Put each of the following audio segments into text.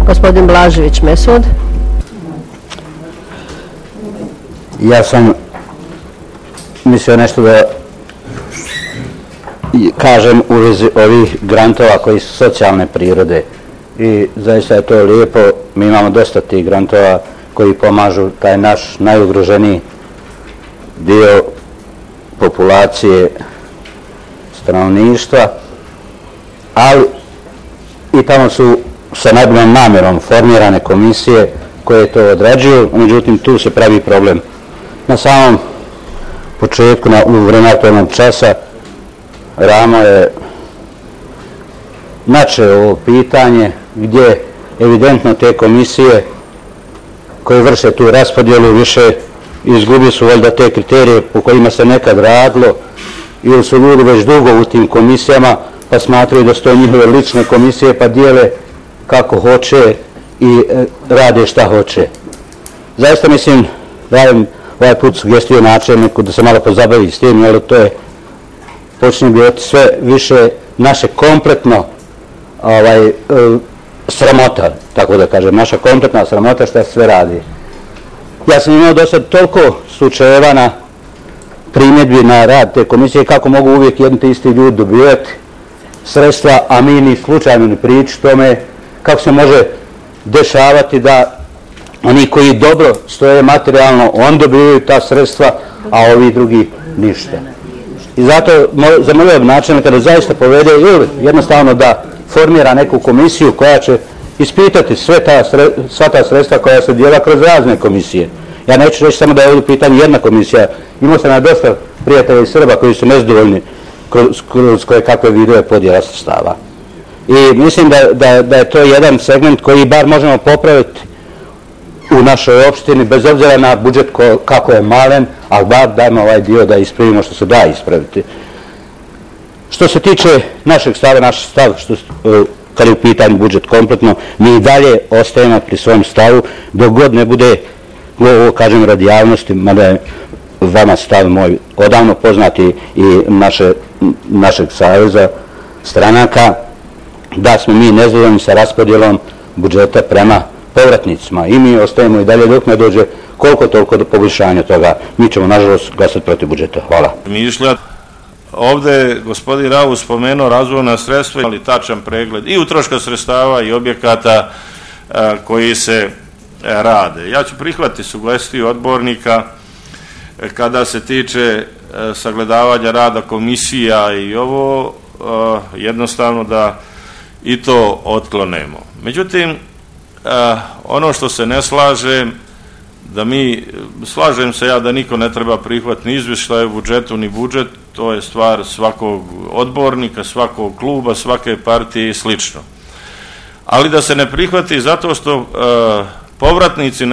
Gospodin Blažević Mesud. Ja sam mislio nešto da kažem u vezi ovih grantova koji su socijalne prirode i zaista je to lijepo. Mi imamo dosta tih grantova koji pomažu taj naš najugroženiji dio populacije stanovništva, ali i tamo su sa najboljom namjerom formirane komisije koje to odrađuju, međutim tu se pravi problem. Na samom početku, u vrijeme aktualnog časa, Ramo je načeo ovo pitanje gdje evidentno te komisije koje vrše tu raspodjelu više izgubili su valjda te kriterije po kojima se nekad radilo ili su ljudi već dugo u tim komisijama pa smatraju da su to njihove lične komisije pa dijele kako hoće i rade šta hoće. Zaista mislim, dajem ovaj put sugestiju načelniku da se malo pozabavi s tim, jer to je počinje biti sve više naše kompletno sramota, tako da kažem, naša kompletna sramota što sve radi. Ja sam imao do sad toliko slučajeva na primjedbi na rad te komisije kako mogu uvijek jedni te isti ljudi dobivati sredstva, a mi ni slučajno ni pričati tome kako se može dešavati da oni koji dobro stoje materijalno, on dobivaju ta sredstva, a ovi drugi ništa. I zato zamolio načelnika da zaista povede ili jednostavno da formira neku komisiju koja će ispitati sva ta sredstva koja se dijela kroz razne komisije. Ja neću reći samo da je ovdje pitanje jedna komisija. Imao sam na dosta prijatelja iz Srba koji su nezadovoljni kroz koje kakve vidove podjela sredstava. I mislim da je to jedan segment koji bar možemo popraviti u našoj opštini, bez obzira na budžet kako je malen, ali bar dajmo ovaj dio da ispravimo što se da ispraviti. Što se tiče našeg stava, naš stav, kad je u pitanju budžet kompletno, mi i dalje ostajemo pri svom stavu, dok god ne bude, ovo kažem radi javnosti, mada je vama stav moj odavno poznati i našeg saveza stranaka, da smo mi nezadovoljni sa raspodjelom budžeta prema povratnicima i mi ostajemo i dalje dok ne dođe koliko toliko do poboljšanja toga. Mi ćemo nažalost glasati protiv budžeta. Hvala. Ovdje je gospodin Ravu spomenuo razvojna sredstva, ali tačan pregled i utroška sredstava i objekata koji se rade. Ja ću prihvatiti sugestiju odbornika kada se tiče sagledavanja rada komisija i ovo jednostavno da i to otklonemo. Međutim, ono što se ne slažem, slažem se ja da niko ne treba prihvatiti ni izvještaj o budžetu ni budžet, to je stvar svakog odbornika, svakog kluba, svake partije i slično. Ali da se ne prihvati zato što povratnici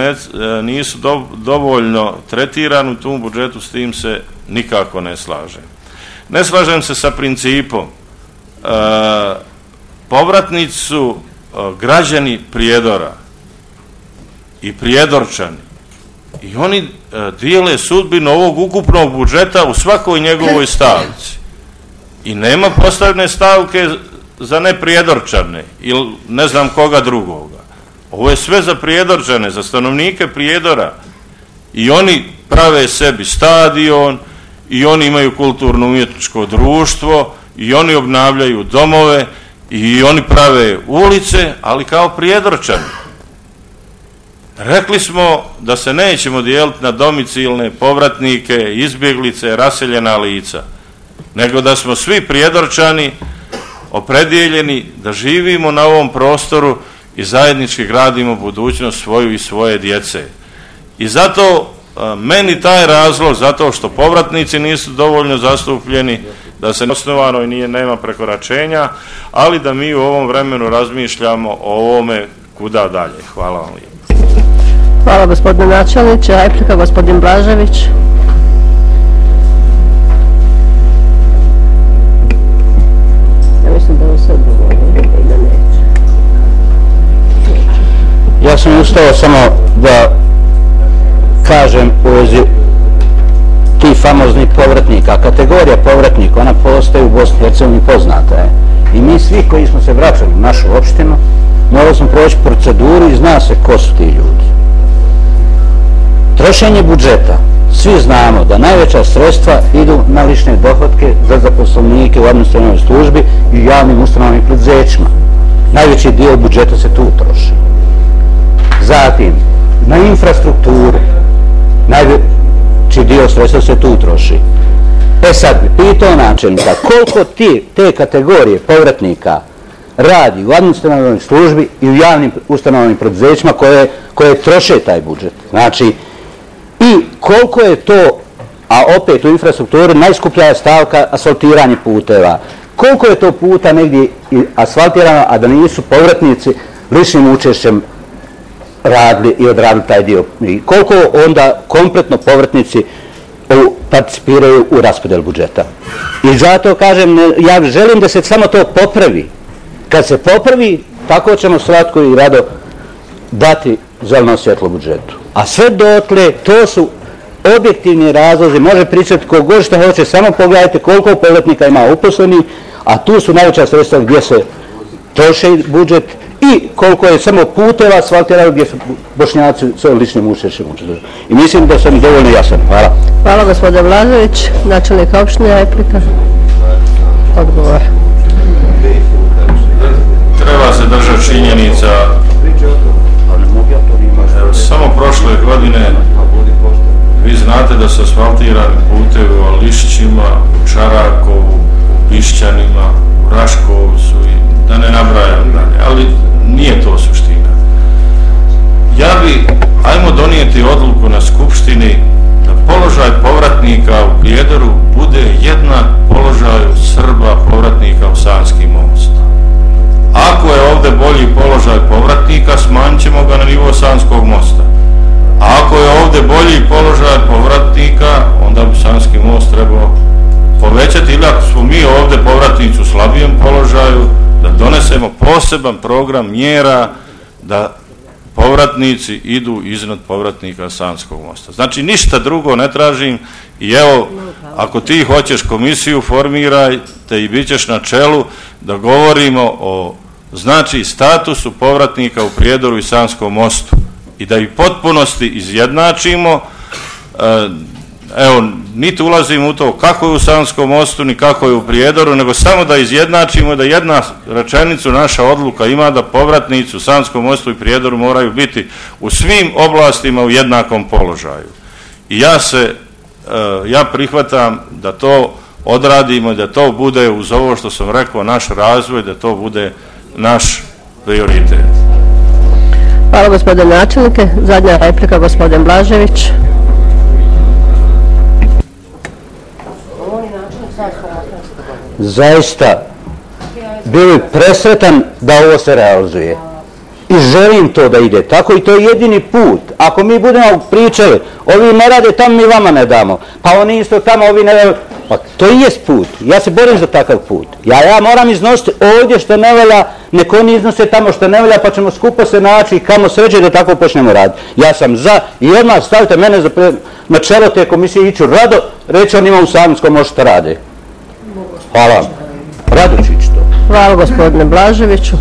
nisu dovoljno tretirani u tom budžetu, s tim se nikako ne slažem. Ne slažem se sa principom. Povratnici su građani Prijedora i Prijedorčani i oni dijele sudbinu ovog ukupnog budžeta u svakoj njegovoj stavci i nema postavljene stavke za neprijedorčane ili ne znam koga drugoga. Ovo je sve za Prijedorčane, za stanovnike Prijedora i oni prave sebi stadion i oni imaju kulturno-umjetničko društvo i oni obnavljaju domove i oni prave ulice, ali kao Prijedorčani. Rekli smo da se nećemo dijeliti na domicilne povratnike, izbjeglice, raseljena lica, nego da smo svi Prijedorčani opredjeljeni da živimo na ovom prostoru i zajednički gradimo budućnost svoju i svoje djece. I zato meni taj razlog, zato što povratnici nisu dovoljno zastupljeni, da se osnovano i nema prekoračenja, ali da mi u ovom vremenu razmišljamo o ovome kuda dalje. Hvala vam lijepo. Hvala gospodine načelniče. Replika gospodin Blažević. Ja mislim da on sad govori i da neće. Ja sam ustao samo da kažem u vezi tih famoznih povratnika. Kategorija povratnika, ona postoji u Bosni i Hercegovini poznata je. I mi svi koji smo se vraćali u našu opštinu, morao sam proći proceduru i zna se ko su ti ljudi. Trošenje budžeta. Svi znamo da najveća sredstva idu na lične dohotke za zaposlenike u administrativnoj službi i javnim ustanovama i preduzećima. Najveći dio budžeta se tu troši. Zatim, na infrastrukturu, najveći dio sredstva se tu troši. E sad bi pitao načelnika, koliko te kategorije povratnika radi u administrativnoj službi i u javnim ustanovama i preduzećima koje troše taj budžet. Znači, i koliko je to, a opet u infrastrukturi najskuplja stavka asfaltiranje puteva. Koliko je to puta negdje asfaltirano, a da nisu povratnici ličnim učešćem radili i odradili taj dio. I koliko onda kompletno povratnici participiraju u raspodjelu budžeta. I zato kažem, ja želim da se samo to popravi. Kad se popravi, tako ćemo slatko i rado dati zeleno svjetlo budžetu. A sve dotle, to su objektivni razlozi, može pričati kogod što hoće, samo pogledajte koliko povratnika ima uposlenih, a tu su najveća sredstva gdje se troši budžet i koliko je samo puteva asfaltirano gdje su Bošnjaci svojim ličnim učešćem. I mislim da sam dovoljno jasan. Hvala. Hvala gospodine Blažević. Načelnik opštine, replika. Odgovor. Treba se držati činjenica. Samo prošle godine vi znate da su asfaltirani putevi u Lišićima, u Čarakovu, u Pišćanima, u Raškovcu i da ne nabrajam dalje, ali nije to suština. Ja bi, ajmo donijeti odluku na skupštini da položaj povratnika u Prijedoru bude jednak položaju Srba povratnika u Sanski most. Ako je ovdje bolji položaj povratnika, smanjit ćemo ga na nivo Sanskog mosta. A ako je ovdje bolji položaj povratnika, onda bi Sanski most trebao povećati, ili ako smo mi ovdje povratnici u slabijem položaju, da donesemo poseban program mjera da povratnici idu iznad povratnika Sanskog mosta. Znači ništa drugo ne tražim i evo, ako ti hoćeš komisiju, formirajte i bit ćeš na čelu da govorimo o znači statusu povratnika u Prijedoru i Sanskom mostu i da ih potpunosti izjednačimo. Evo, niti ulazim u to kako je u Sanskom mostu, ni kako je u Prijedoru, nego samo da izjednačimo, da jedna rečenicu naša odluka ima da povratnici u Sanskom mostu i Prijedoru moraju biti u svim oblastima u jednakom položaju. I ja prihvatam da to odradimo i da to bude uz ovo što sam rekao naš razvoj, da to bude naš prioritet. Hvala gospodine načelnike. Zadnja replika gospodin Blažević. Zaista bili presretan da ovo se realizuje i želim to da ide tako i to je jedini put. Ako mi budemo pričali, ovi ne rade tamo, mi vama ne damo, pa oni isto tamo, ovi ne damo, pa to i jest put. Ja se borim za takav put. Ja moram iznositi ovdje što ne valja, neko oni iznose tamo što ne valja, pa ćemo skupo se naći i kamo sreće da tako počnemo raditi. Ja sam za i odmah stavite mene na čelo te komisije, iću rado, reći onima u Sanskom mostu šta rade. Hvala. Rado ću ići to. Hvala gospodine Blaževiću.